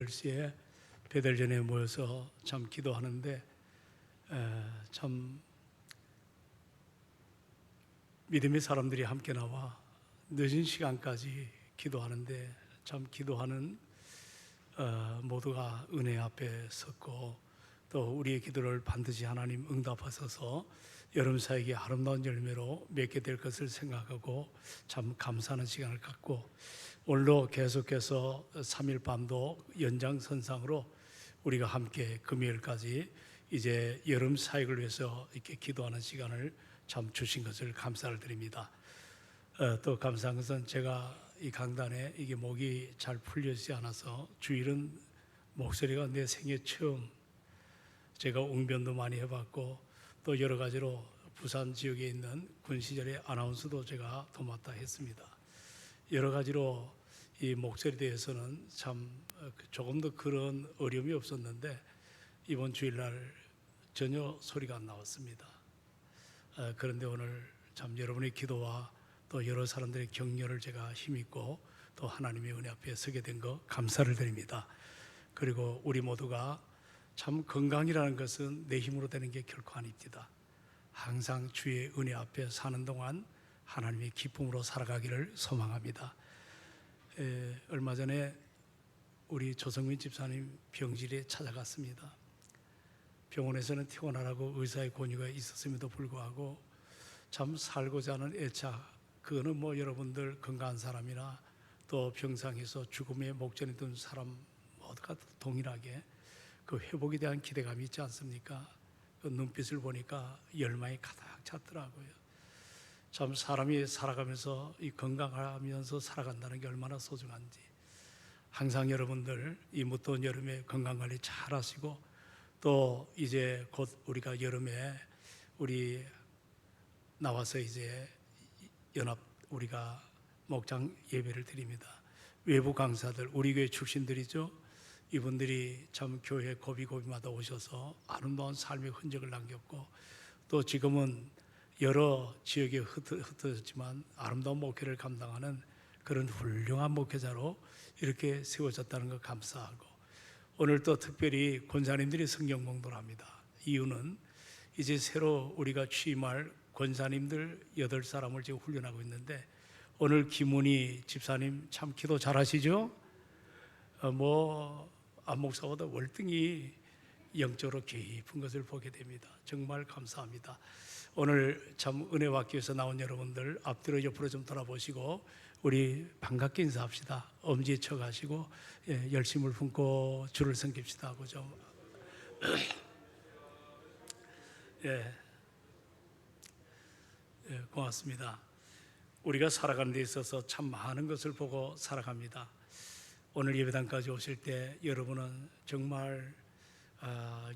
10시에 배달전에 모여서 참 기도하는데 참 믿음의 사람들이 함께 나와 늦은 시간까지 기도하는데 참 기도하는 모두가 은혜 앞에 섰고 또 우리의 기도를 반드시 하나님 응답하셔서 여름 사역의 아름다운 열매로 맺게 될 것을 생각하고 참 감사하는 시간을 갖고 오늘도 계속해서 3일 밤도 연장선상으로 우리가 함께 금요일까지 이제 여름 사역을 위해서 이렇게 기도하는 시간을 참 주신 것을 감사를 드립니다. 또 감사한 것은 제가 이 강단에 이게 목이 잘 풀려지지 않아서 주일은 목소리가 내 생애 처음, 제가 웅변도 많이 해봤고 또 여러 가지로 부산 지역에 있는 군 시절의 아나운서도 제가 도맡아 했습니다. 여러 가지로 이 목소리에 대해서는 참 조금 더 그런 어려움이 없었는데 이번 주일날 전혀 소리가 안 나왔습니다. 그런데 오늘 참 여러분의 기도와 또 여러 사람들의 격려를 제가 힘입고 또 하나님의 은혜 앞에 서게 된 거 감사를 드립니다. 그리고 우리 모두가 참 건강이라는 것은 내 힘으로 되는 게 결코 아닙니다. 항상 주의 은혜 앞에 사는 동안 하나님의 기쁨으로 살아가기를 소망합니다. 얼마 전에 우리 조성민 집사님 병실에 찾아갔습니다. 병원에서는 퇴원하라고 의사의 권유가 있었음에도 불구하고 참 살고자 하는 애착, 그거는 뭐 여러분들 건강한 사람이나 또 병상에서 죽음의 목전에 둔 사람 모두가 동일하게 그 회복에 대한 기대감이 있지 않습니까? 그 눈빛을 보니까 열망이 가득 찼더라고요. 참 사람이 살아가면서 이 건강하면서 살아간다는 게 얼마나 소중한지 항상 여러분들 이 무더운 여름에 건강관리 잘 하시고 또 이제 곧 우리가 여름에 우리 나와서 이제 연합 우리가 목장 예배를 드립니다. 외부 강사들 우리 교회 출신들이죠. 이분들이 참 교회 고비고비마다 오셔서 아름다운 삶의 흔적을 남겼고 또 지금은 여러 지역에 흩어졌지만 아름다운 목회를 감당하는 그런 훌륭한 목회자로 이렇게 세워졌다는 것 감사하고 오늘 또 특별히 권사님들이 성경 공부를 합니다. 이유는 이제 새로 우리가 취임할 권사님들 8사람을 지금 훈련하고 있는데 오늘 김문희 집사님 참 기도 잘하시죠? 안 목사보다 월등히 영적으로 깊은 것을 보게 됩니다. 정말 감사합니다. 오늘 참 은혜 받기 위해서 나온 여러분들 앞뒤로 옆으로 좀 돌아보시고 우리 반갑게 인사합시다. 엄지에 쳐가시고 열심을 품고 주를 섬깁시다 하고 좀 고맙습니다. 우리가 살아가는 데 있어서 참 많은 것을 보고 살아갑니다. 오늘 예배당까지 오실 때 여러분은 정말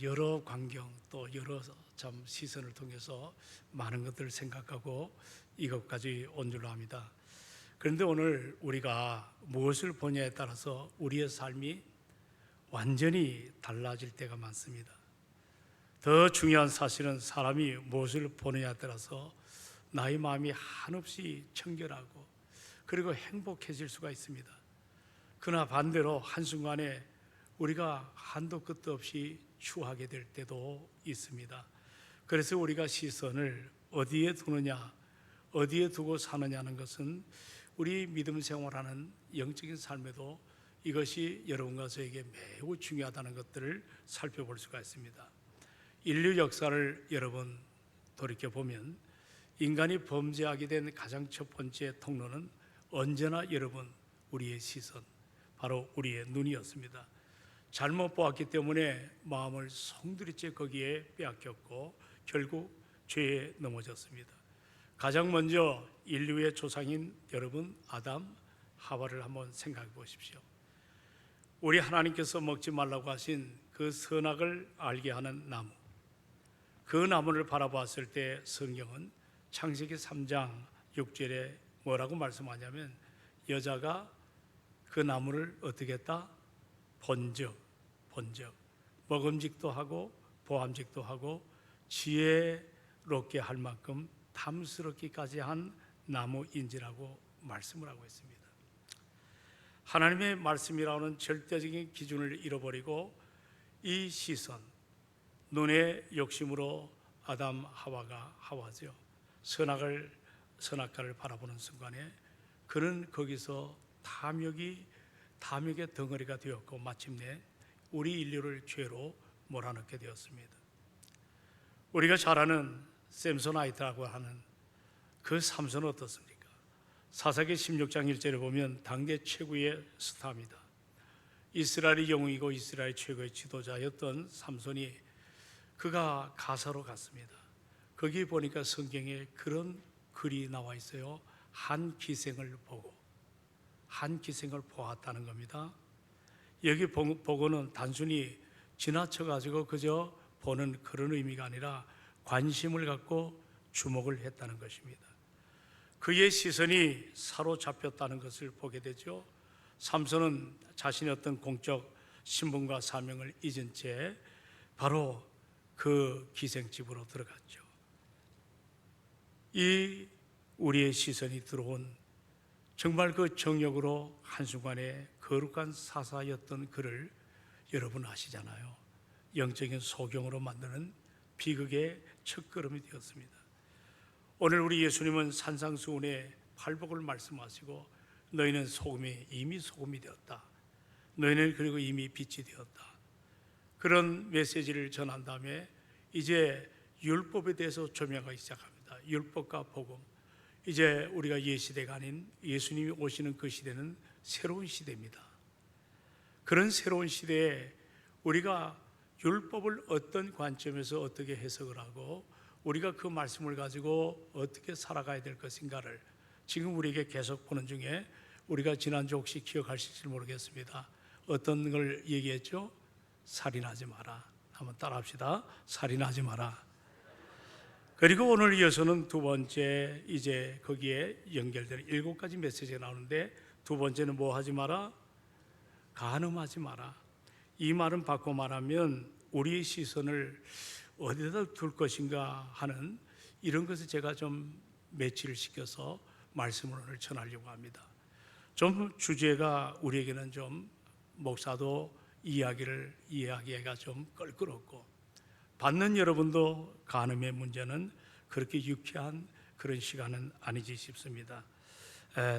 여러 광경 또 여러 참 시선을 통해서 많은 것들을 생각하고 이것까지 온 줄로 압니다. 그런데 오늘 우리가 무엇을 보냐에 따라서 우리의 삶이 완전히 달라질 때가 많습니다. 더 중요한 사실은 사람이 무엇을 보느냐에 따라서 나의 마음이 한없이 청결하고 그리고 행복해질 수가 있습니다. 그러나 반대로 한순간에 우리가 한도 끝도 없이 추하게 될 때도 있습니다. 그래서 우리가 시선을 어디에 두느냐, 어디에 두고 사느냐는 것은 우리 믿음 생활하는 영적인 삶에도 이것이 여러분과 저에게 매우 중요하다는 것들을 살펴볼 수가 있습니다. 인류 역사를 여러분 돌이켜보면 인간이 범죄하게 된 가장 첫 번째 통로는 언제나 여러분 우리의 시선, 바로 우리의 눈이었습니다. 잘못 보았기 때문에 마음을 송두리째 거기에 빼앗겼고 결국 죄에 넘어졌습니다. 가장 먼저 인류의 조상인 여러분 아담, 하와를 한번 생각해 보십시오. 우리 하나님께서 먹지 말라고 하신 그 선악을 알게 하는 나무, 그 나무를 바라보았을 때 성경은 창세기 3장 6절에 뭐라고 말씀하냐면 여자가 그 나무를 어떻게 했다? 본적 먹음직도 하고 보암직도 하고 지혜롭게 할 만큼 탐스럽기까지 한 나무인지라고 말씀을 하고 있습니다. 하나님의 말씀이라는 절대적인 기준을 잃어버리고 이 시선, 눈의 욕심으로 아담 하와죠. 선악과를 바라보는 순간에 그는 거기서 탐욕의 덩어리가 되었고 마침내 우리 인류를 죄로 몰아넣게 되었습니다. 우리가 잘 아는 샘소나이트라고 하는 그 삼손은 어떻습니까? 사사기 16장 1절에 보면 당대 최고의 스타입니다. 이스라엘의 영웅이고 이스라엘 최고의 지도자였던 삼손이 그가 가사로 갔습니다. 거기 보니까 성경에 그런 글이 나와 있어요. 한 기생을 보았다는 겁니다. 여기 보고는 단순히 지나쳐가지고 그저 보는 그런 의미가 아니라 관심을 갖고 주목을 했다는 것입니다. 그의 시선이 사로잡혔다는 것을 보게 되죠. 삼손은 자신의 어떤 공적 신분과 사명을 잊은 채 바로 그 기생집으로 들어갔죠. 이 우리의 시선이 들어온 정말 그 정욕으로 한순간에 거룩한 사사였던 그를 여러분 아시잖아요. 영적인 소경으로 만드는 비극의 첫걸음이 되었습니다. 오늘 우리 예수님은 산상수훈의 팔복을 말씀하시고 너희는 이미 소금이 되었다. 너희는 그리고 이미 빛이 되었다. 그런 메시지를 전한 다음에 이제 율법에 대해서 조명하기 시작합니다. 율법과 복음. 이제 우리가 옛시대가 아닌 예수님이 오시는 그 시대는 새로운 시대입니다. 그런 새로운 시대에 우리가 율법을 어떤 관점에서 어떻게 해석을 하고 우리가 그 말씀을 가지고 어떻게 살아가야 될 것인가를 지금 우리에게 계속 보는 중에 우리가 지난주 혹시 기억하실지 모르겠습니다. 어떤 걸 얘기했죠? 살인하지 마라. 한번 따라합시다. 살인하지 마라. 그리고 오늘 이어서는 두 번째, 이제 거기에 연결되는 7가지 메시지가 나오는데 두 번째는 뭐 하지 마라? 간음하지 마라. 이 말은 바꿔 말하면 우리의 시선을 어디다 둘 것인가 하는 이런 것을 제가 좀 매치를 시켜서 말씀을 오늘 전하려고 합니다. 좀 주제가 우리에게는 좀 목사도 이야기가 좀 껄끄럽고 받는 여러분도 간음의 문제는 그렇게 유쾌한 그런 시간은 아니지 싶습니다.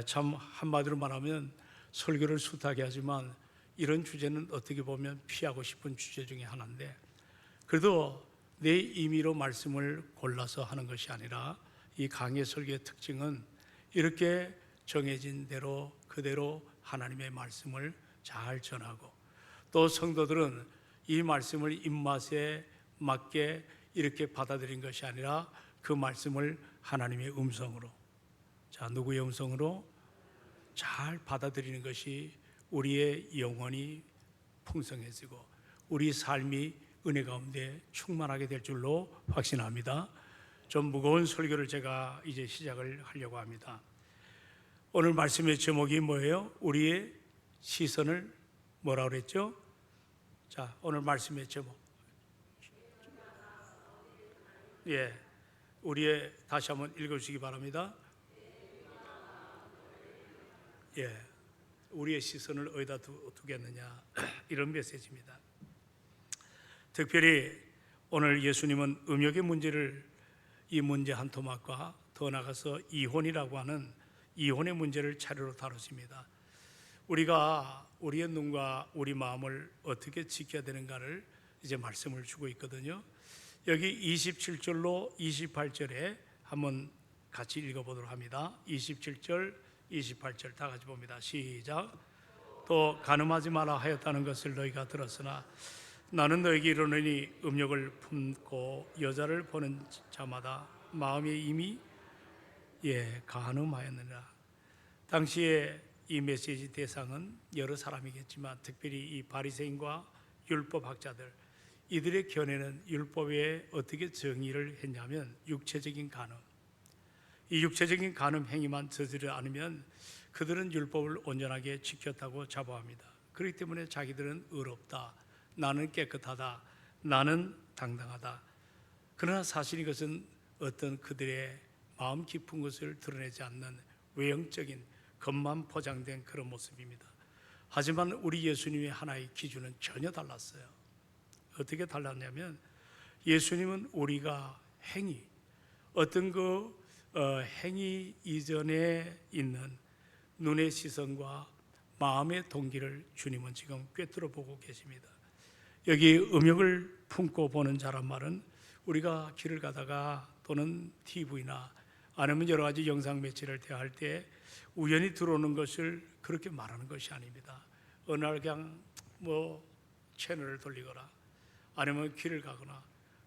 참 한마디로 말하면 설교를 숱하게 하지만 이런 주제는 어떻게 보면 피하고 싶은 주제 중에 하나인데 그래도 내 임의로 말씀을 골라서 하는 것이 아니라 이 강해 설교의 특징은 이렇게 정해진 대로 그대로 하나님의 말씀을 잘 전하고 또 성도들은 이 말씀을 입맛에 맞게 이렇게 받아들인 것이 아니라 그 말씀을 하나님의 음성으로, 자, 누구의 음성으로 잘 받아들이는 것이 우리의 영혼이 풍성해지고 우리 삶이 은혜 가운데 충만하게 될 줄로 확신합니다. 좀 무거운 설교를 제가 이제 시작을 하려고 합니다. 오늘 말씀의 제목이 뭐예요? 우리의 시선을 뭐라고 그랬죠? 자, 오늘 말씀의 제목. 우리의 다시 한번 읽어주시기 바랍니다. 우리의 시선을 어디다 두겠느냐 이런 메시지입니다. 특별히 오늘 예수님은 음욕의 문제를 이 문제 한 토막과 더 나가서 이혼이라고 하는 이혼의 문제를 차례로 다루십니다. 우리가 우리의 눈과 우리 마음을 어떻게 지켜야 되는가를 이제 말씀을 주고 있거든요. 여기 27절로 28절에 한번 같이 읽어보도록 합니다. 27절, 28절 다 같이 봅니다. 시작. 또 간음하지 마라 하였다는 것을 너희가 들었으나 나는 너에게 이르노니 음욕을 품고 여자를 보는 자마다 마음에 이미 간음하였느니라. 당시에 이 메시지 대상은 여러 사람이겠지만 특별히 이 바리새인과 율법학자들, 이들의 견해는 율법에 어떻게 정의를 했냐면 육체적인 간음, 이 육체적인 간음 행위만 저지르지 않으면 그들은 율법을 온전하게 지켰다고 자부합니다. 그렇기 때문에 자기들은 의롭다, 나는 깨끗하다, 나는 당당하다. 그러나 사실 이것은 어떤 그들의 마음 깊은 것을 드러내지 않는 외형적인 겉만 포장된 그런 모습입니다. 하지만 우리 예수님의 하나의 기준은 전혀 달랐어요. 어떻게 달랐냐면 예수님은 우리가 행위, 어떤 행위 이전에 있는 눈의 시선과 마음의 동기를 주님은 지금 꿰뚫어 보고 계십니다. 여기 음욕을 품고 보는 자란 말은 우리가 길을 가다가 또는 TV나 아니면 여러 가지 영상 매체를 대할 때 우연히 들어오는 것을 그렇게 말하는 것이 아닙니다. 어느 날 그냥 채널을 돌리거나 아니면 길을 가거나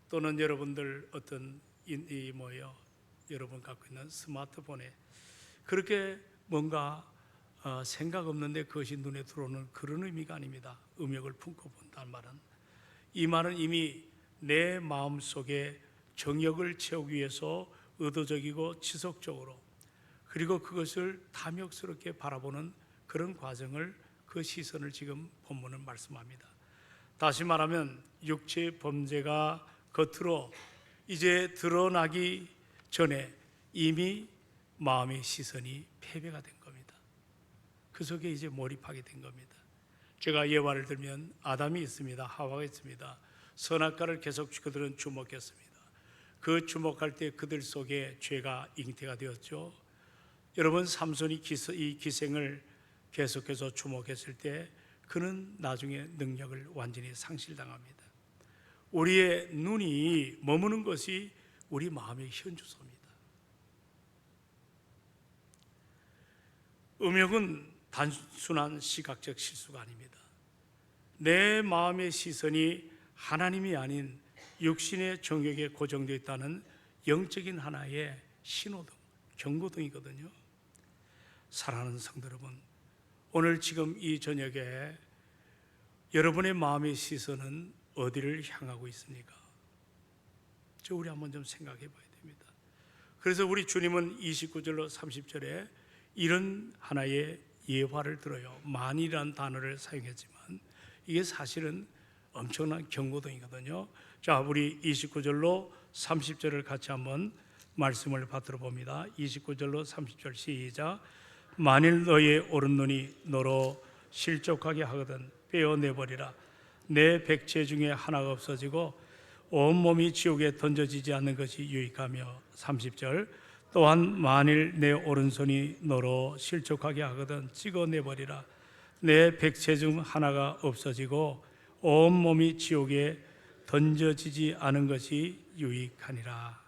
또는 여러분들 어떤 여러분 갖고 있는 스마트폰에 그렇게 뭔가 생각 없는데 그것이 눈에 들어오는 그런 의미가 아닙니다. 음욕을 품고 본다는 말은, 이 말은 이미 내 마음속에 정욕을 채우기 위해서 의도적이고 지속적으로 그리고 그것을 탐욕스럽게 바라보는 그런 과정을, 그 시선을 지금 본문은 말씀합니다. 다시 말하면 육체의 범죄가 겉으로 이제 드러나기 전에 이미 마음의 시선이 패배가 된 겁니다. 그 속에 이제 몰입하게 된 겁니다. 제가 예화를 들면 아담이 있습니다. 하와가 있습니다. 선악과를 계속 그들은 주목했습니다. 그 주목할 때 그들 속에 죄가 잉태가 되었죠. 여러분, 삼손이 이 기생을 계속해서 주목했을 때 그는 나중에 능력을 완전히 상실당합니다. 우리의 눈이 머무는 것이 우리 마음의 현주소입니다. 음욕은 단순한 시각적 실수가 아닙니다. 내 마음의 시선이 하나님이 아닌 육신의 정욕에 고정되어 있다는 영적인 하나의 신호등, 경고등이거든요. 사랑하는 성도 여러분, 오늘 지금 이 저녁에 여러분의 마음의 시선은 어디를 향하고 있습니까? 우리 한번 좀 생각해 봐야 됩니다. 그래서 우리 주님은 29절로 30절에 이런 하나의 예화를 들어요. 만이라는 단어를 사용했지만 이게 사실은 엄청난 경고등이거든요. 자, 우리 29절로 30절을 같이 한번 말씀을 받들어 봅니다. 29절로 30절 시작. 만일 너의 오른눈이 너로 실족하게 하거든 빼어내버리라. 내 백체 중에 하나가 없어지고 온몸이 지옥에 던져지지 않는 것이 유익하며. 30절. 또한 만일 내 오른손이 너로 실족하게 하거든 찍어내버리라. 내 백체 중 하나가 없어지고 온몸이 지옥에 던져지지 않은 것이 유익하니라.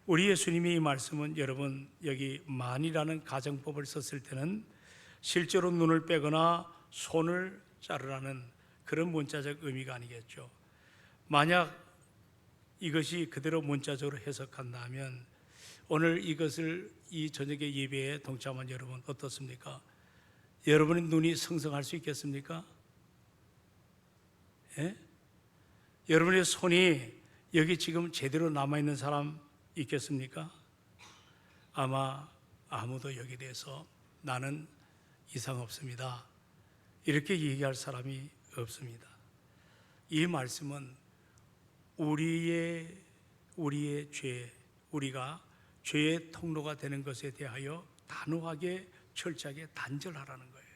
우리 예수님이 이 말씀은, 여러분, 여기 만이라는 가정법을 썼을 때는 실제로 눈을 빼거나 손을 자르라는 그런 문자적 의미가 아니겠죠. 만약 이것이 그대로 문자적으로 해석한다면 오늘 이것을 이 저녁의 예배에 동참한 여러분 어떻습니까? 여러분의 눈이 성성할 수 있겠습니까? 예? 여러분의 손이 여기 지금 제대로 남아있는 사람 있겠습니까? 아마 아무도 여기에 대해서 나는 이상 없습니다, 이렇게 얘기할 사람이 없습니다. 이 말씀은 우리의 죄, 우리가 죄의 통로가 되는 것에 대하여 단호하게 철저하게 단절하라는 거예요.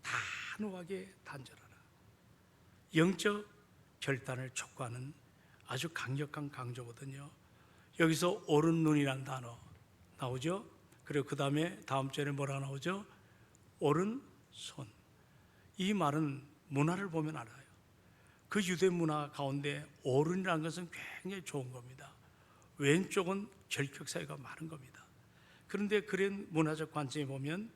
단호하게 단절하라. 영적 결단을 촉구하는 아주 강력한 강조거든요. 여기서 오른눈이라는 단어 나오죠. 그리고 그 다음에 다음 절에 뭐라 나오죠? 오른손. 이 말은 문화를 보면 알아요. 그 유대 문화 가운데 오른이라는 것은 굉장히 좋은 겁니다. 왼쪽은 결격 사유가 많은 겁니다. 그런데 그런 문화적 관점에 보면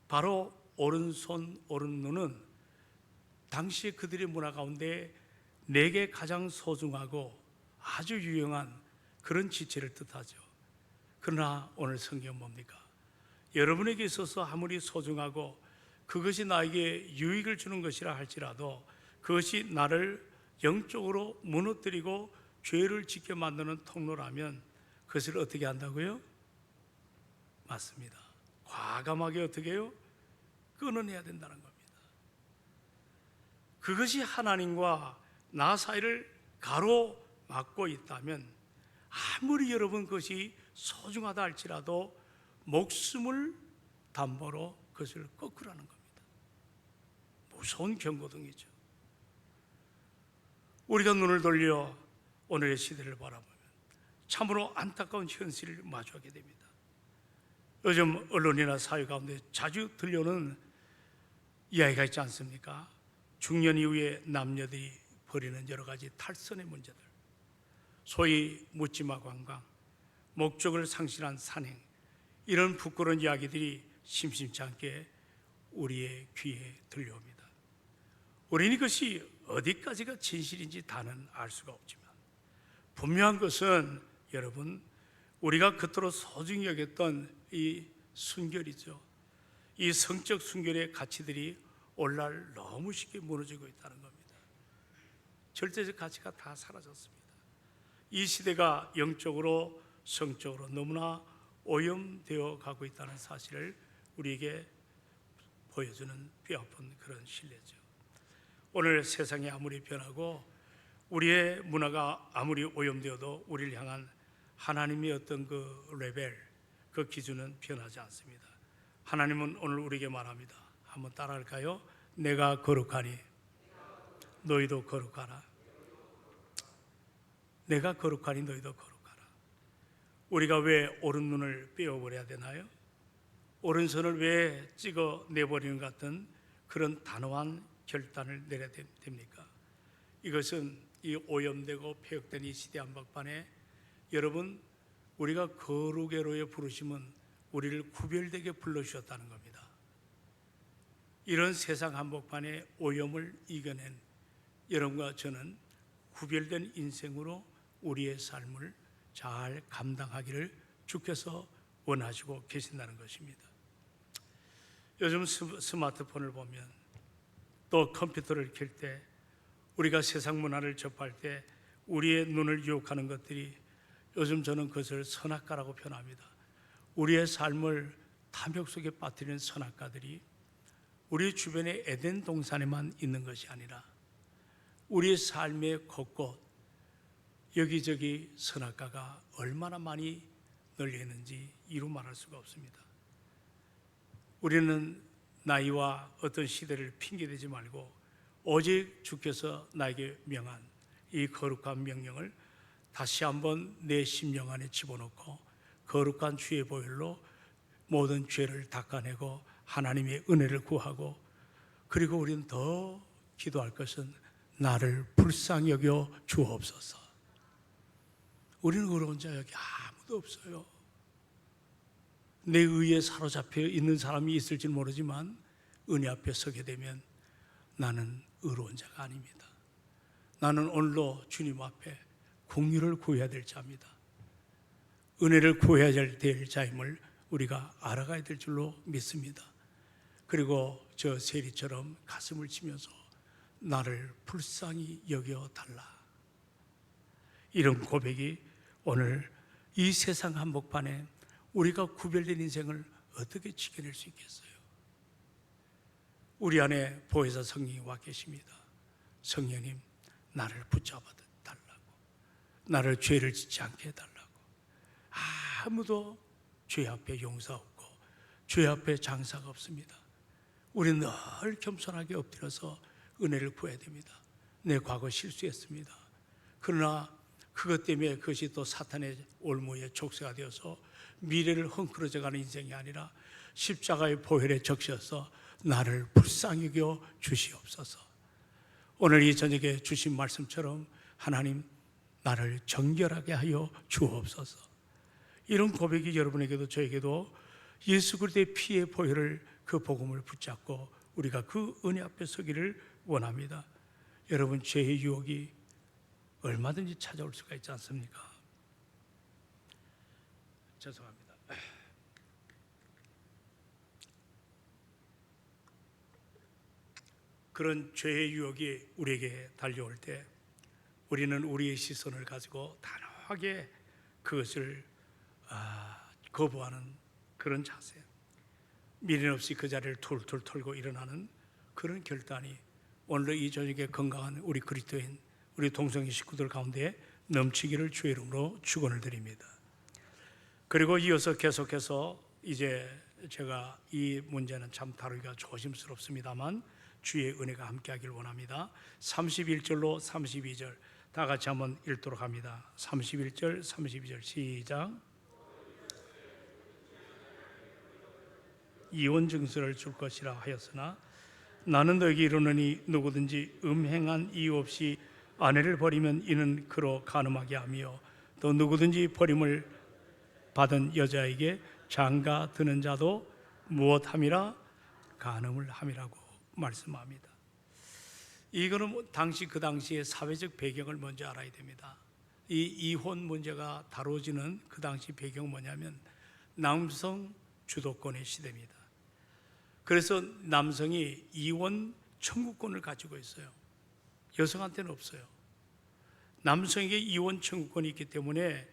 바로 오른손, 오른눈은 당시 그들의 문화 가운데 내게 가장 소중하고 아주 유용한 그런 지체를 뜻하죠. 그러나 오늘 성경은 뭡니까? 여러분에게 있어서 아무리 소중하고 그것이 나에게 유익을 주는 것이라 할지라도 그것이 나를 영적으로 무너뜨리고 죄를 짓게 만드는 통로라면 그것을 어떻게 한다고요? 맞습니다. 과감하게 어떻게 해요? 끊어내야 된다는 겁니다. 그것이 하나님과 나 사이를 가로막고 있다면 아무리 여러분 그것이 소중하다 할지라도 목숨을 담보로 그것을 꺾으라는 겁니다. 무서운 경고등이죠. 우리가 눈을 돌려 오늘의 시대를 바라보면 참으로 안타까운 현실을 마주하게 됩니다. 요즘 언론이나 사회 가운데 자주 들려오는 이야기가 있지 않습니까? 중년 이후에 남녀들이 벌이는 여러 가지 탈선의 문제들, 소위 묻지마 관광, 목적을 상실한 산행, 이런 부끄러운 이야기들이 심심치 않게 우리의 귀에 들려옵니다. 우리는 이것이 어디까지가 진실인지 다는 알 수가 없지만 분명한 것은 여러분, 우리가 그토록 소중히 여겼던 이 순결이죠. 이 성적 순결의 가치들이 오늘날 너무 쉽게 무너지고 있다는 겁니다. 절대적 가치가 다 사라졌습니다. 이 시대가 영적으로 성적으로 너무나 오염되어 가고 있다는 사실을 우리에게 보여주는 뼈아픈 그런 신뢰죠. 오늘 세상이 아무리 변하고 우리의 문화가 아무리 오염되어도 우리를 향한 하나님의 어떤 그 레벨, 그 기준은 변하지 않습니다. 하나님은 오늘 우리에게 말합니다. 한번 따라할까요? 내가 거룩하니 너희도 거룩하라. 내가 거룩하니 너희도 거룩하라. 우리가 왜 오른 눈을 빼어버려야 되나요? 오른손을 왜 찍어 내버리는 것 같은 그런 단호한 결단을 내려야 됩니까? 이것은 이 오염되고 폐역된 이 시대 한복판에 여러분, 우리가 거룩의로의 부르심은 우리를 구별되게 불러주셨다는 겁니다. 이런 세상 한복판에 오염을 이겨낸 여러분과 저는 구별된 인생으로 우리의 삶을 잘 감당하기를 주께서 원하시고 계신다는 것입니다. 요즘 스마트폰을 보면 또 컴퓨터를 켤 때 우리가 세상 문화를 접할 때 우리의 눈을 유혹하는 것들이 요즘 저는 그것을 선악과라고 표현합니다. 우리의 삶을 탐욕 속에 빠뜨리는 선악과들이 우리 주변의 에덴 동산에만 있는 것이 아니라 우리의 삶의 곳곳 여기저기 선악과가 얼마나 많이 널려 있는지 이루 말할 수가 없습니다. 우리는 나이와 어떤 시대를 핑계대지 말고 오직 주께서 나에게 명한 이 거룩한 명령을 다시 한번 내 심령 안에 집어넣고 거룩한 주의 보혈로 모든 죄를 닦아내고 하나님의 은혜를 구하고, 그리고 우리는 더 기도할 것은 나를 불쌍히 여겨 주옵소서. 우리는 어려운 자 여기 아무도 없어요. 내 의에 사로잡혀 있는 사람이 있을지 모르지만 은혜 앞에 서게 되면 나는 의로운 자가 아닙니다. 나는 오늘도 주님 앞에 공의를 구해야 될 자입니다. 은혜를 구해야 될 자임을 우리가 알아가야 될 줄로 믿습니다. 그리고 저 세리처럼 가슴을 치면서 나를 불쌍히 여겨 달라, 이런 고백이 오늘 이 세상 한복판에 우리가 구별된 인생을 어떻게 지켜낼 수 있겠어요? 우리 안에 보혜사 성령이 와 계십니다. 성령님, 나를 붙잡아 달라고, 나를 죄를 짓지 않게 해달라고. 아무도 죄 앞에 용서 없고 죄 앞에 장사가 없습니다. 우리는 늘 겸손하게 엎드려서 은혜를 구해야 됩니다. 내 과거 실수했습니다. 그러나 그것 때문에 그것이 또 사탄의 올무의 족쇄가 되어서 미래를 헝클어져가는 인생이 아니라 십자가의 보혈에 적셔서 나를 불쌍히 여겨 주시옵소서. 오늘 이 저녁에 주신 말씀처럼 하나님, 나를 정결하게 하여 주옵소서. 이런 고백이 여러분에게도 저에게도 예수 그리스도의 피의 보혈을, 그 복음을 붙잡고 우리가 그 은혜 앞에 서기를 원합니다. 여러분, 죄의 유혹이 얼마든지 찾아올 수가 있지 않습니까? 죄송합니다. 그런 죄의 유혹이 우리에게 달려올 때 우리는 우리의 시선을 가지고 단호하게 그것을 거부하는 그런 자세, 미련 없이 그 자리를 툴툴 털고 일어나는 그런 결단이 오늘 이 저녁에 건강한 우리 그리스도인, 우리 동성애 식구들 가운데 넘치기를 주의 이름으로 축원을 드립니다. 그리고 이어서 계속해서 이제 제가 이 문제는 참 다루기가 조심스럽습니다만 주의 은혜가 함께하길 원합니다. 31절로 32절 다 같이 한번 읽도록 합니다. 31절 32절 시작. 이혼 증서를 줄 것이라 하였으나 나는 너에게 이르노니 누구든지 음행한 이유 없이 아내를 버리면 이는 그로 간음하게 하며 또 누구든지 버림을 받은 여자에게 장가 드는 자도 무엇함이라 간음을 함이라고 말씀합니다. 이거는 그 당시의 사회적 배경을 먼저 알아야 됩니다. 이 이혼 문제가 다뤄지는 그 당시 배경은 뭐냐면 남성 주도권의 시대입니다. 그래서 남성이 이혼 청구권을 가지고 있어요. 여성한테는 없어요. 남성에게 이혼 청구권이 있기 때문에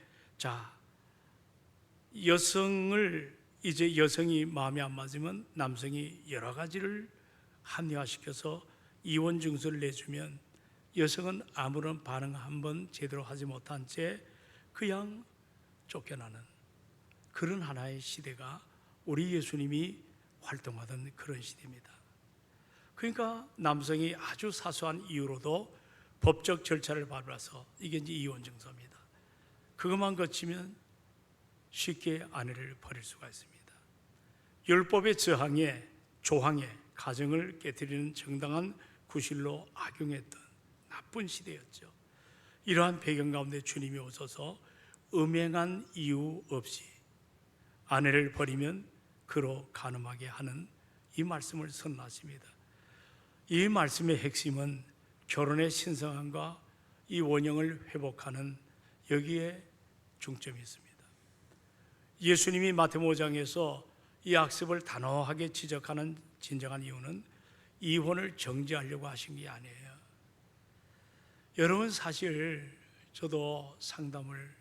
여성이 마음에 안 맞으면 남성이 여러 가지를 합리화시켜서 이혼 증서를 내주면 여성은 아무런 반응 한번 제대로 하지 못한 채 그냥 쫓겨나는 그런 하나의 시대가 우리 예수님이 활동하던 그런 시대입니다. 그러니까 남성이 아주 사소한 이유로도 법적 절차를 밟아서 이게 이제 이혼 증서입니다. 그것만 거치면 쉽게 아내를 버릴 수가 있습니다. 율법의 조항에 가정을 깨뜨리는 정당한 구실로 악용했던 나쁜 시대였죠. 이러한 배경 가운데 주님이 오셔서 음행한 이유 없이 아내를 버리면 그로 간음하게 하는 이 말씀을 선언하십니다. 이 말씀의 핵심은 결혼의 신성함과 이 원형을 회복하는 여기에 중점이 있습니다. 예수님이 마태복음 5장에서 이 악습을 단호하게 지적하는 진정한 이유는 이혼을 정지하려고 하신 게 아니에요. 여러분, 사실 저도 상담을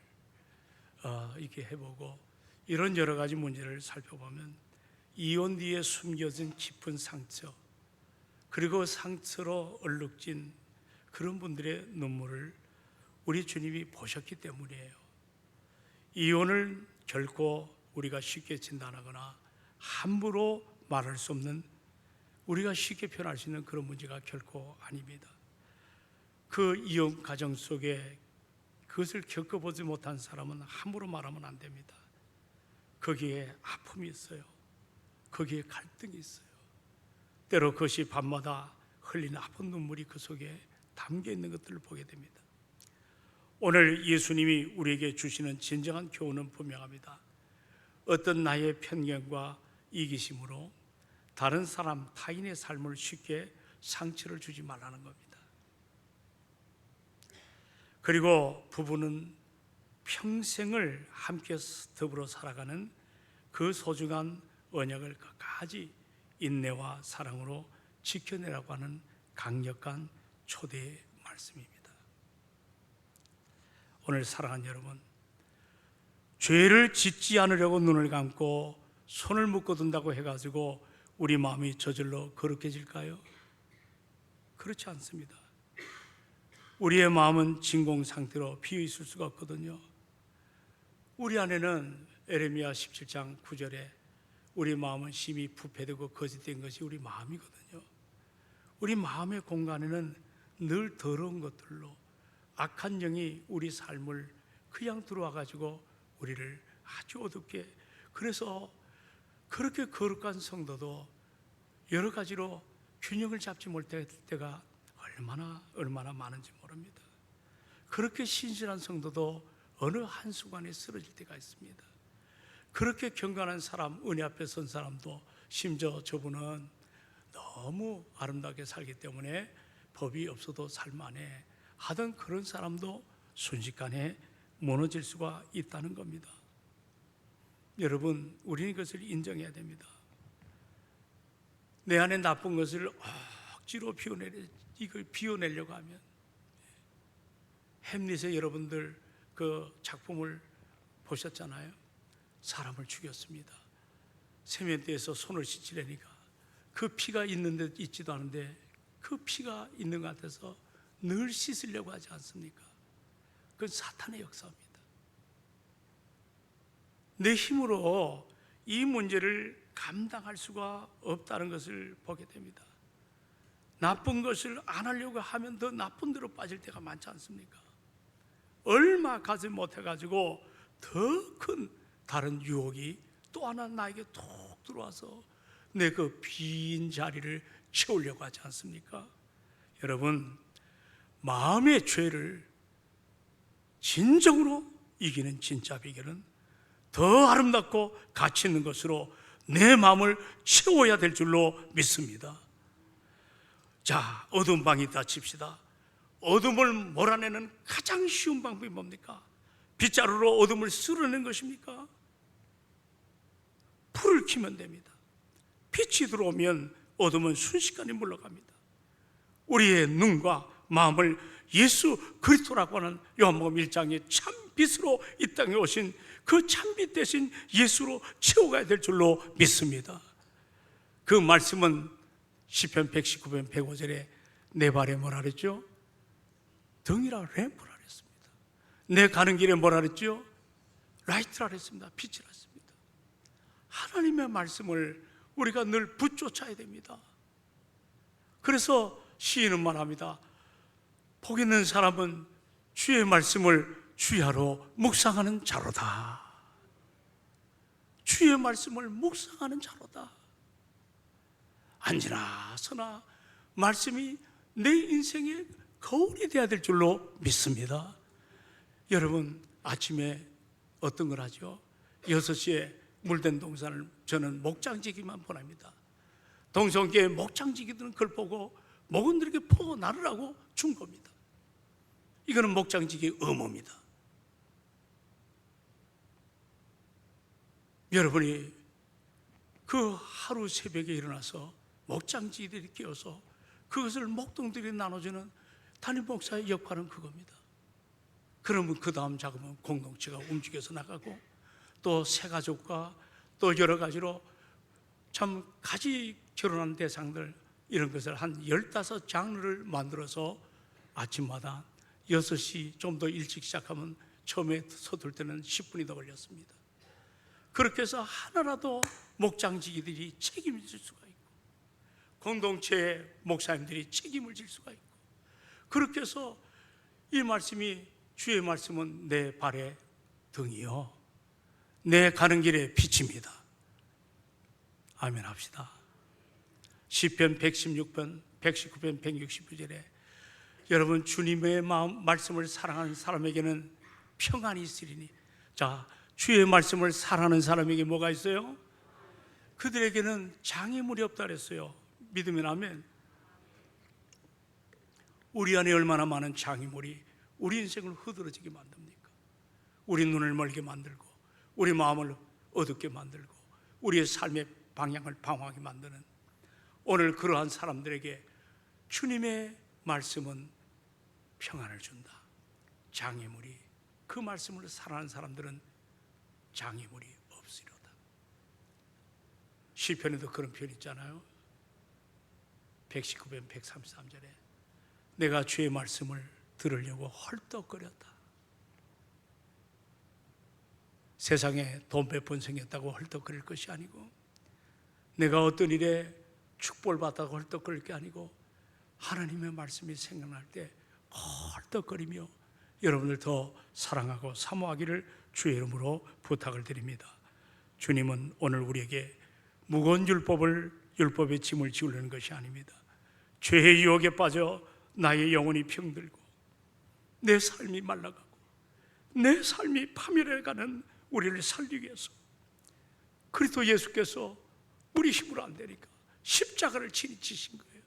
이렇게 해보고 이런 여러 가지 문제를 살펴보면 이혼 뒤에 숨겨진 깊은 상처, 그리고 상처로 얼룩진 그런 분들의 눈물을 우리 주님이 보셨기 때문이에요. 이혼을 결코 우리가 쉽게 진단하거나 함부로 말할 수 없는, 우리가 쉽게 표현할 수 있는 그런 문제가 결코 아닙니다. 그 이혼 가정 속에 그것을 겪어보지 못한 사람은 함부로 말하면 안 됩니다. 거기에 아픔이 있어요. 거기에 갈등이 있어요. 때로 그것이 밤마다 흘리는 아픈 눈물이 그 속에 담겨 있는 것들을 보게 됩니다. 오늘 예수님이 우리에게 주시는 진정한 교훈은 분명합니다. 어떤 나의 편견과 이기심으로 다른 사람, 타인의 삶을 쉽게 상처를 주지 말라는 겁니다. 그리고 부부는 평생을 함께 더불어 살아가는 그 소중한 언약을 끝까지 인내와 사랑으로 지켜내라고 하는 강력한 초대의 말씀입니다. 오늘 사랑하는 여러분, 죄를 짓지 않으려고 눈을 감고 손을 묶어둔다고 해가지고 우리 마음이 저절로 거룩해질까요? 그렇지 않습니다. 우리의 마음은 진공 상태로 비어 있을 수가 없거든요. 우리 안에는 에레미야 17장 9절에 우리 마음은 심히 부패되고 거짓된 것이 우리 마음이거든요. 우리 마음의 공간에는 늘 더러운 것들로 악한 영이 우리 삶을 그냥 들어와 가지고 우리를 아주 어둡게, 그래서 그렇게 거룩한 성도도 여러 가지로 균형을 잡지 못할 때가 얼마나 많은지 모릅니다. 그렇게 신실한 성도도 어느 한순간에 쓰러질 때가 있습니다. 그렇게 경건한 사람, 은혜 앞에 선 사람도 심지어 저분은 너무 아름답게 살기 때문에 법이 없어도 살만해 하던 그런 사람도 순식간에 무너질 수가 있다는 겁니다. 여러분, 우리는 이것을 인정해야 됩니다. 내 안에 나쁜 것을 억지로 비워내려고 하면, 햄릿의 여러분들 그 작품을 보셨잖아요. 사람을 죽였습니다. 세면대에서 손을 씻으려니까 그 피가 있는 데 있지도 않은데 그 피가 있는 것 같아서 늘 씻으려고 하지 않습니까? 그건 사탄의 역사입니다. 내 힘으로 이 문제를 감당할 수가 없다는 것을 보게 됩니다. 나쁜 것을 안 하려고 하면 더 나쁜 데로 빠질 때가 많지 않습니까? 얼마 가지 못해가지고 더 큰 다른 유혹이 또 하나 나에게 톡 들어와서 내 그 빈 자리를 채우려고 하지 않습니까? 여러분, 마음의 죄를 진정으로 이기는 진짜 비결은 더 아름답고 가치 있는 것으로 내 마음을 채워야 될 줄로 믿습니다. 자, 어두운 방이 있다 칩시다. 어둠을 몰아내는 가장 쉬운 방법이 뭡니까? 빗자루로 어둠을 쓸어낸 것입니까? 불을 켜면 됩니다. 빛이 들어오면 어둠은 순식간에 물러갑니다. 우리의 눈과 마음을 예수 그리스도라고 하는 요한복음 1장의 참빛으로 이 땅에 오신 그 참빛 대신 예수로 채워가야 될 줄로 믿습니다. 그 말씀은 시편 119편 105절에 내 발에 뭐라 그랬죠? 등이라 램프라 그랬습니다. 내 가는 길에 뭐라 그랬죠? 라이트라 그랬습니다. 빛이라 했습니다. 하나님의 말씀을 우리가 늘 붙쫓아야 됩니다. 그래서 시인은 말합니다. 복 있는 사람은 주의 말씀을 주야로 묵상하는 자로다. 주의 말씀을 묵상하는 자로다. 앉으나 서나 말씀이 내 인생의 거울이 되어야 될 줄로 믿습니다. 여러분, 아침에 어떤 걸 하죠? 6시에 물된 동산을 저는 목장지기만 보냅니다. 동성교회 목장지기들은 그걸 보고 목원들에게 포도 나르라고 준 겁니다. 이거는 목장지기의 의무입니다. 여러분이 그 하루 새벽에 일어나서 목장지기들이 끼어서 그것을 목동들이 나눠주는 담임 목사의 역할은 그겁니다. 그러면 그 다음 작업은 공동체가 움직여서 나가고 또 새가족과 또 여러 가지로 참 가지 결혼한 대상들 이런 것을 한 15장르를 만들어서 아침마다 6시 좀 더 일찍 시작하면 처음에 서둘 때는 10분이 더 걸렸습니다. 그렇게 해서 하나라도 목장지기들이 책임을 질 수가 있고 공동체의 목사님들이 책임을 질 수가 있고 그렇게 해서 이 말씀이 주의 말씀은 내 발의 등이요 내 가는 길의 빛입니다. 아멘 합시다. 시편 116편 119편 169절에 여러분 주님의 말씀을 사랑하는 사람에게는 평안이 있으리니 자 주의 말씀을 사랑하는 사람에게 뭐가 있어요? 그들에게는 장애물이 없다 그랬어요. 믿으면 아멘. 우리 안에 얼마나 많은 장애물이 우리 인생을 흐드러지게 만듭니까? 우리 눈을 멀게 만들고 우리 마음을 어둡게 만들고 우리의 삶의 방향을 방황하게 만드는 오늘 그러한 사람들에게 주님의 말씀은 평안을 준다. 장애물이 그 말씀을 사랑하는 사람들은 장애물이 없으리로다. 시편에도 그런 표현 있잖아요. 119편 133절에 내가 주의 말씀을 들으려고 헐떡거렸다. 세상에 돈 100번 생겼다고 헐떡거릴 것이 아니고 내가 어떤 일에 축복을 받다고 헐떡거릴 게 아니고 하나님의 말씀이 생각날 때 헐떡거리며 여러분들 더 사랑하고 사모하기를 주의 이름으로 부탁을 드립니다. 주님은 오늘 우리에게 무거운 율법의 짐을 지우려는 것이 아닙니다. 죄의 유혹에 빠져 나의 영혼이 병들고 내 삶이 말라가고 내 삶이 파멸해가는 우리를 살리기 위해서 그리스도 예수께서 우리 힘으로 안 되니까 십자가를 친히 지신 거예요.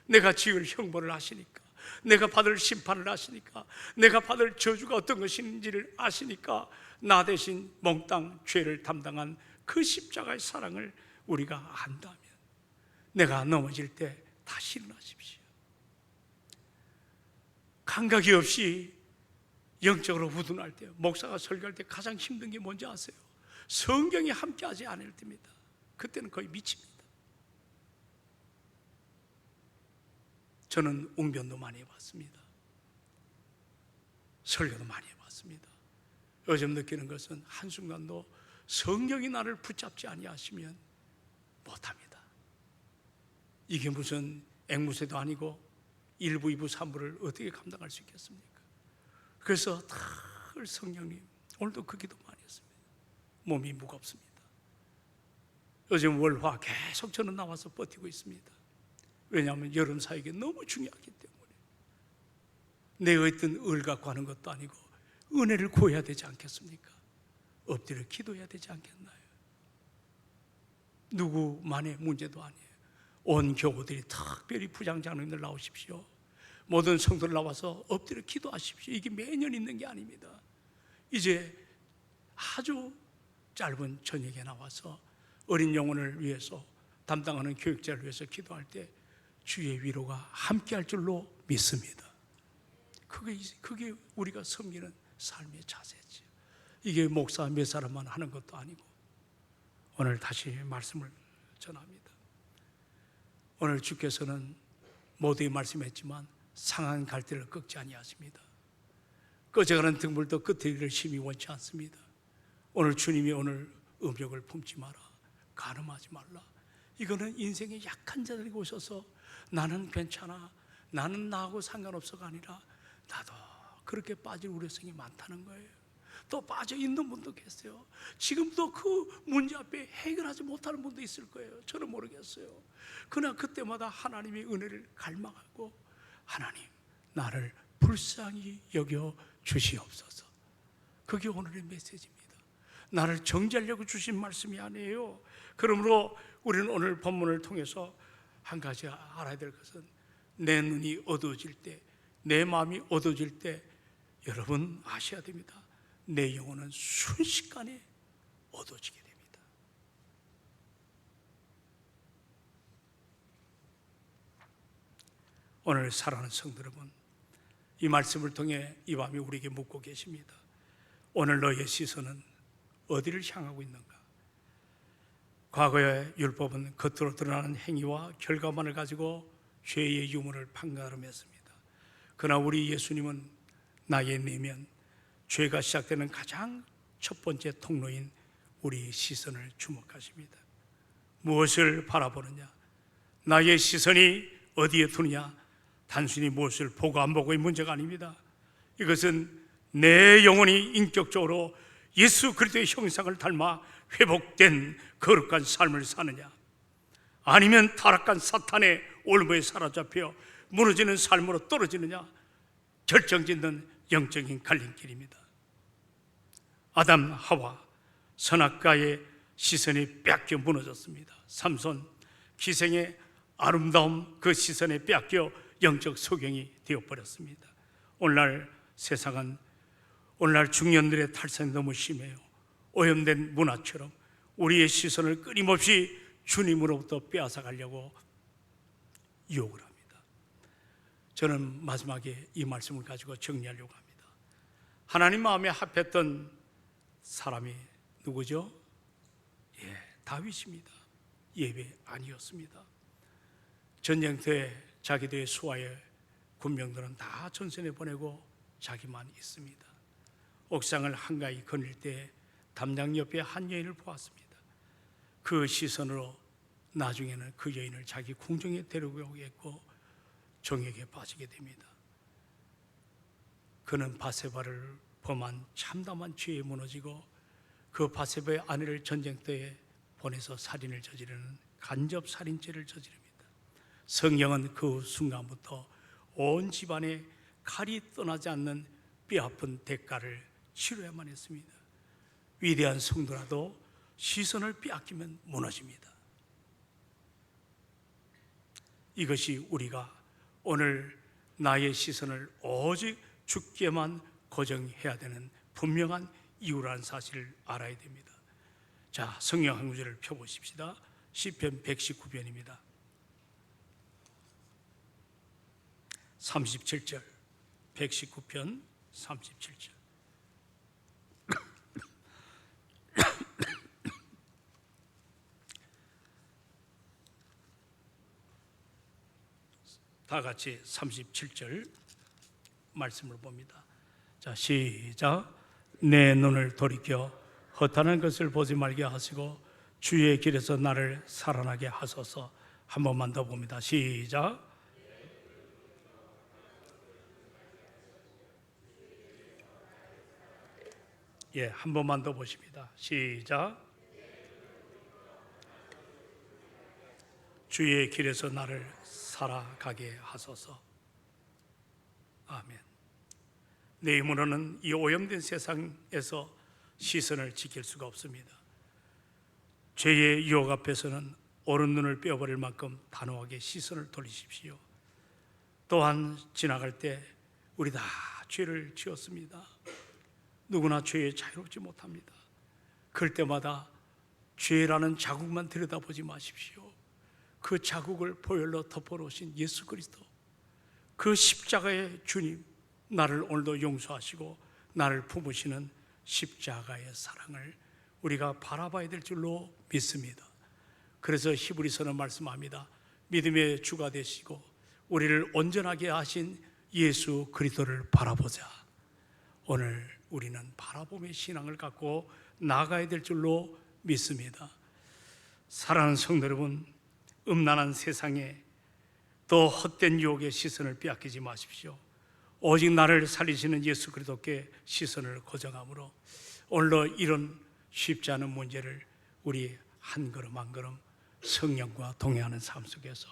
내가 지을 형벌을 아시니까 내가 받을 심판을 아시니까 내가 받을 저주가 어떤 것인지를 아시니까 나 대신 몽땅 죄를 담당한 그 십자가의 사랑을 우리가 안다면 내가 넘어질 때 다시 일어나십시오. 감각이 없이 영적으로 후둔할 때 목사가 설교할 때 가장 힘든 게 뭔지 아세요? 성경이 함께하지 않을 때입니다. 그때는 거의 미칩니다. 저는 웅변도 많이 해봤습니다. 설교도 많이 해봤습니다. 요즘 느끼는 것은 한순간도 성경이 나를 붙잡지 아니하시면 못합니다. 이게 무슨 앵무새도 아니고 1부, 2부, 3부를 어떻게 감당할 수 있겠습니까? 그래서 늘 성령님, 오늘도 그 기도 많이 했습니다. 몸이 무겁습니다. 요즘 월화 계속 저는 나와서 버티고 있습니다. 왜냐하면 여름 사역이 너무 중요하기 때문에. 내가 어떤 을 갖고 하는 것도 아니고 은혜를 구해야 되지 않겠습니까? 엎드려 기도해야 되지 않겠나요? 누구만의 문제도 아니에요. 온 교우들이 특별히 부장장님들 나오십시오. 모든 성도들 나와서 엎드려 기도하십시오. 이게 매년 있는 게 아닙니다. 이제 아주 짧은 저녁에 나와서 어린 영혼을 위해서 담당하는 교육자를 위해서 기도할 때 주의 위로가 함께할 줄로 믿습니다. 그게 우리가 섬기는 삶의 자세죠. 이게 목사 몇 사람만 하는 것도 아니고. 오늘 다시 말씀을 전합니다. 오늘 주께서는 모두에 말씀했지만 상한 갈대를 꺾지 아니하십니다. 꺼져가는 등불도 끝에 이를 심히 원치 않습니다. 오늘 주님이 오늘 음욕을 품지 마라, 간음하지 말라. 이거는 인생의 약한 자들이 오셔서 나는 괜찮아, 나는 나하고 상관없어가 아니라 나도 그렇게 빠질 우려성이 많다는 거예요. 또 빠져 있는 분도 계세요. 지금도 그 문제 앞에 해결하지 못하는 분도 있을 거예요. 저는 모르겠어요. 그러나 그때마다 하나님의 은혜를 갈망하고 하나님, 나를 불쌍히 여겨 주시옵소서. 그게 오늘의 메시지입니다. 나를 정죄하려고 주신 말씀이 아니에요. 그러므로 우리는 오늘 본문을 통해서 한 가지 알아야 될 것은 내 눈이 어두워질 때, 내 마음이 어두워질 때 여러분 아셔야 됩니다. 내 영혼은 순식간에 어두워지게 됩니다. 오늘 사랑하는 성도 여러분, 이 말씀을 통해 이 밤에 우리에게 묻고 계십니다. 오늘 너의 시선은 어디를 향하고 있는가? 과거의 율법은 겉으로 드러나는 행위와 결과만을 가지고 죄의 유무를 판가름했습니다. 그러나 우리 예수님은 나의 내면, 죄가 시작되는 가장 첫 번째 통로인 우리의 시선을 주목하십니다. 무엇을 바라보느냐? 나의 시선이 어디에 두느냐? 단순히 무엇을 보고 안 보고의 문제가 아닙니다. 이것은 내 영혼이 인격적으로 예수 그리스도의 형상을 닮아 회복된 거룩한 삶을 사느냐, 아니면 타락한 사탄의 올무에 사로잡혀 무너지는 삶으로 떨어지느냐, 결정짓는 영적인 갈림길입니다. 아담 하와 선악과의 시선이 빼앗겨 무너졌습니다. 삼손 기생의 아름다움 그 시선에 빼앗겨 영적 소경이 되어버렸습니다. 오늘날 세상은, 오늘날 중년들의 탈선이 너무 심해요. 오염된 문화처럼 우리의 시선을 끊임없이 주님으로부터 빼앗아 가려고 유혹을 합니다. 저는 마지막에 이 말씀을 가지고 정리하려고 합니다. 하나님 마음에 합했던 사람이 누구죠? 다윗입니다. 예배 아니었습니다. 전쟁터에 자기들의 수하의 군병들은 다 전선에 보내고 자기만 있습니다. 옥상을 한가히 거닐 때 담장 옆에 한 여인을 보았습니다. 그 시선으로 나중에는 그 여인을 자기 궁정에 데려오겠고 정욕에 빠지게 됩니다. 그는 바세바를 범한 참담한 죄에 무너지고 그 바세바의 아내를 전쟁터에 보내서 살인을 저지르는 간접 살인죄를 저지릅니다. 성경은 그 순간부터 온 집안에 칼이 떠나지 않는 뼈아픈 대가를 치러야만 했습니다. 위대한 성도라도 시선을 빼앗기면 무너집니다. 이것이 우리가 오늘 나의 시선을 오직 주께만 고정해야 되는 분명한 이유라는 사실을 알아야 됩니다. 자, 성경 한 구절을 펴보십시다. 시편 119편입니다. 37절, 119편 37절. 다 같이 37절 말씀을 봅니다. 자, 시작. 내 눈을 돌이켜 허탄한 것을 보지 말게 하시고 주의 길에서 나를 살아나게 하소서. 한 번만 더 봅니다. 시작. 예, 한 번만 더 보십니다. 시작. 주의 길에서 나를 살아가게 하소서. 아멘. 내 힘으로는 이 오염된 세상에서 시선을 지킬 수가 없습니다. 죄의 유혹 앞에서는 오른 눈을 빼어버릴 만큼 단호하게 시선을 돌리십시오. 또한 지나갈 때 우리 다 죄를 지었습니다. 누구나 죄에 자유롭지 못합니다. 그럴 때마다 죄라는 자국만 들여다보지 마십시오. 그 자국을 보혈로 덮어놓으신 예수 그리스도, 그 십자가의 주님, 나를 오늘도 용서하시고 나를 품으시는 십자가의 사랑을 우리가 바라봐야 될 줄로 믿습니다. 그래서 히브리서는 말씀합니다. 믿음의 주가 되시고 우리를 온전하게 하신 예수 그리스도를 바라보자. 오늘 우리는 바라봄의 신앙을 갖고 나아가야 될 줄로 믿습니다. 사랑하는 성도 여러분, 음란한 세상에 또 헛된 유혹의 시선을 빼앗기지 마십시오. 오직 나를 살리시는 예수 그리스도께 시선을 고정함으로 오늘도 이런 쉽지 않은 문제를 우리 한 걸음 한 걸음 성령과 동행하는 삶 속에서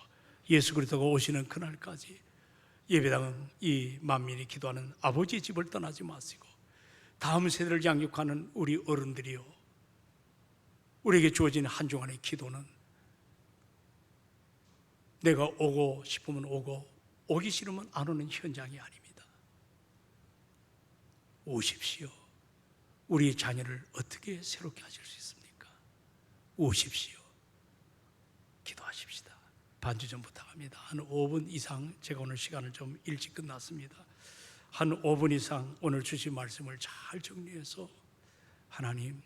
예수 그리스도가 오시는 그날까지 예배당은 이 만민이 기도하는 아버지의 집을 떠나지 마시고 다음 세대를 양육하는 우리 어른들이요, 우리에게 주어진 한 주간의 기도는 내가 오고 싶으면 오고 오기 싫으면 안 오는 현장이 아닙니다. 오십시오. 우리 자녀를 어떻게 새롭게 하실 수 있습니까? 오십시오. 기도하십시다. 반주 좀 부탁합니다. 한 5분 이상, 제가 오늘 시간을 좀 일찍 끝났습니다. 한 5분 이상 오늘 주신 말씀을 잘 정리해서 하나님,